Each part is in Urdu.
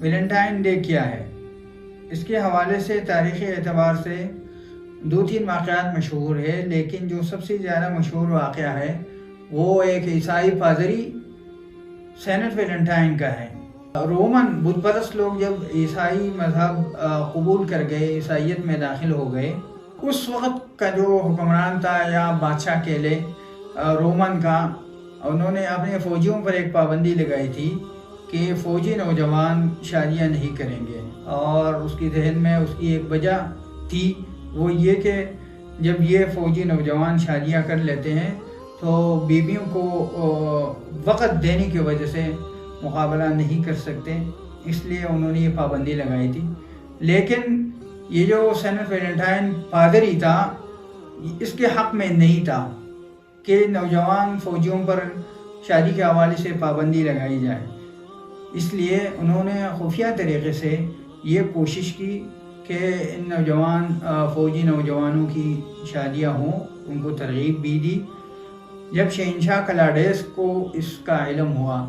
ویلنٹائن ڈے کیا ہے؟ اس کے حوالے سے تاریخی اعتبار سے 2-3 واقعات مشہور ہے، لیکن جو سب سے زیادہ مشہور واقعہ ہے وہ ایک عیسائی پادری سینٹ ویلنٹائن کا ہے۔ رومن بت پرست لوگ جب عیسائی مذہب قبول کر گئے، عیسائیت میں داخل ہو گئے، اس وقت کا جو حکمران تھا یا بادشاہ کہہ لے رومن کا، انہوں نے اپنے فوجیوں پر ایک پابندی لگائی تھی کہ فوجی نوجوان شادیاں نہیں کریں گے، اور اس کی ذہن میں اس کی ایک وجہ تھی، وہ یہ کہ جب یہ فوجی نوجوان شادیاں کر لیتے ہیں تو بیویوں کو وقت دینے کی وجہ سے مقابلہ نہیں کر سکتے، اس لیے انہوں نے یہ پابندی لگائی تھی۔ لیکن یہ جو سینٹ ویلنٹائن پادری تھا، اس کے حق میں نہیں تھا کہ نوجوان فوجیوں پر شادی کے حوالے سے پابندی لگائی جائے، اس لیے انہوں نے خفیہ طریقے سے یہ کوشش کی کہ ان نوجوان فوجی نوجوانوں کی شادیاں ہوں، ان کو ترغیب بھی دی۔ جب شہنشاہ کلاڈیس کو اس کا علم ہوا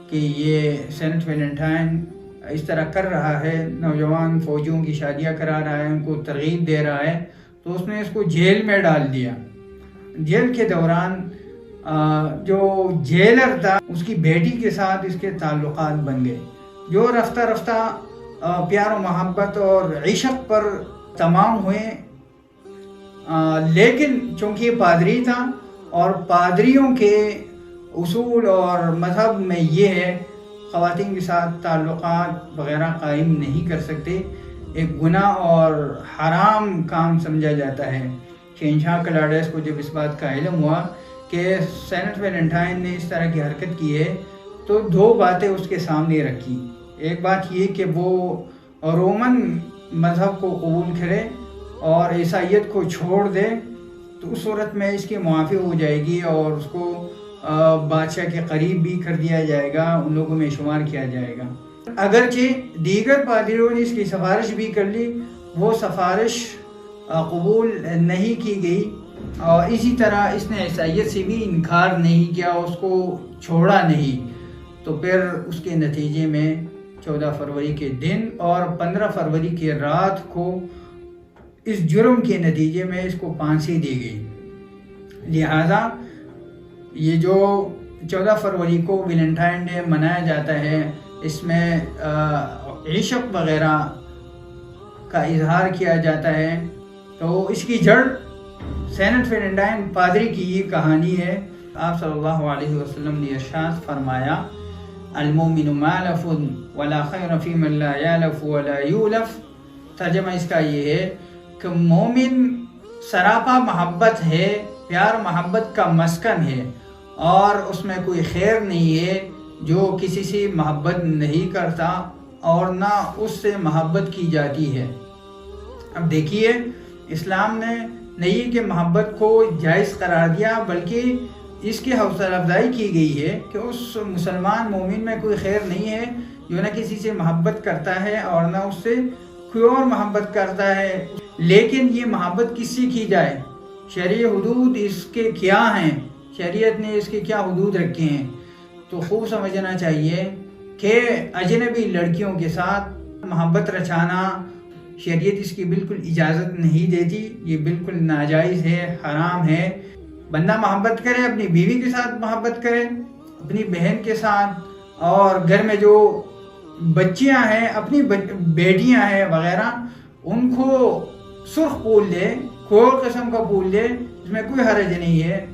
کہ یہ سینٹ ویلنٹائن اس طرح کر رہا ہے، نوجوان فوجیوں کی شادیاں کرا رہا ہے، ان کو ترغیب دے رہا ہے، تو اس نے اس کو جیل میں ڈال دیا۔ جیل کے دوران جو جیلر تھا، اس کی بیٹی کے ساتھ اس کے تعلقات بن گئے، جو رفتہ رفتہ پیار و محبت اور عشق پر تمام ہوئے۔ لیکن چونکہ یہ پادری تھا اور پادریوں کے اصول اور مذہب میں یہ ہے خواتین کے ساتھ تعلقات وغیرہ قائم نہیں کر سکتے، ایک گناہ اور حرام کام سمجھا جاتا ہے۔ شہنشاہ کلاڈیس کو جب اس بات کا علم ہوا کہ سینٹ ویلنٹائن نے اس طرح کی حرکت کی ہے، تو 2 باتیں اس کے سامنے رکھی۔ ایک بات یہ کہ وہ رومن مذہب کو قبول کرے اور عیسائیت کو چھوڑ دے، تو اس صورت میں اس کی معافی ہو جائے گی اور اس کو بادشاہ کے قریب بھی کر دیا جائے گا، ان لوگوں میں شمار کیا جائے گا۔ اگرچہ دیگر پادریوں نے اس کی سفارش بھی کر لی، وہ سفارش قبول نہیں کی گئی، اور اسی طرح اس نے عیسائیت سے بھی انکار نہیں کیا، اس کو چھوڑا نہیں۔ تو پھر اس کے نتیجے میں 14 فروری کے دن اور 15 فروری کی رات کو اس جرم کے نتیجے میں اس کو پھانسی دی گئی۔ لہذا یہ جو 14 فروری کو ویلنٹائن ڈے منایا جاتا ہے، اس میں عشق وغیرہ کا اظہار کیا جاتا ہے، تو اس کی جڑ سینٹ ویلنٹائن پادری کی یہ کہانی ہے۔ آپ صلی اللہ علیہ وسلم نے ارشاد فرمایا، المومن مالف ولا خیر فی من لا یالف ولا یولف۔ ترجمہ اس کا یہ ہے کہ مومن سراپا محبت ہے، پیار محبت کا مسکن ہے، اور اس میں کوئی خیر نہیں ہے جو کسی سے محبت نہیں کرتا اور نہ اس سے محبت کی جاتی ہے۔ اب دیکھیے، اسلام نے نہیں کہ محبت کو جائز قرار دیا، بلکہ اس کی حوصلہ افزائی کی گئی ہے کہ اس مسلمان مومن میں کوئی خیر نہیں ہے جو نہ کسی سے محبت کرتا ہے اور نہ اس سے کوئی اور محبت کرتا ہے۔ لیکن یہ محبت کس سے کی جائے؟ شرعی حدود اس کے کیا ہیں؟ شریعت نے اس کے کیا حدود رکھے ہیں؟ تو خوب سمجھنا چاہیے کہ اجنبی لڑکیوں کے ساتھ محبت رچانا شریعت اس کی بالکل اجازت نہیں دیتی، یہ بالکل ناجائز ہے، حرام ہے۔ بندہ محبت کرے، اپنی بیوی کے ساتھ محبت کرے، اپنی بہن کے ساتھ، اور گھر میں جو بچیاں ہیں، اپنی بیٹیاں ہیں وغیرہ، ان کو سرخ پھول دے، کوئی قسم کا پھول دے، اس میں کوئی حرج نہیں ہے۔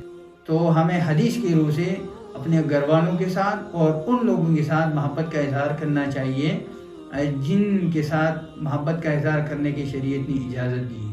تو ہمیں حدیث کی روح سے اپنے گھر والوں کے ساتھ اور ان لوگوں کے ساتھ محبت کا اظہار کرنا چاہیے جن کے ساتھ محبت کا اظہار کرنے کی شریعت نے اجازت دی ہے۔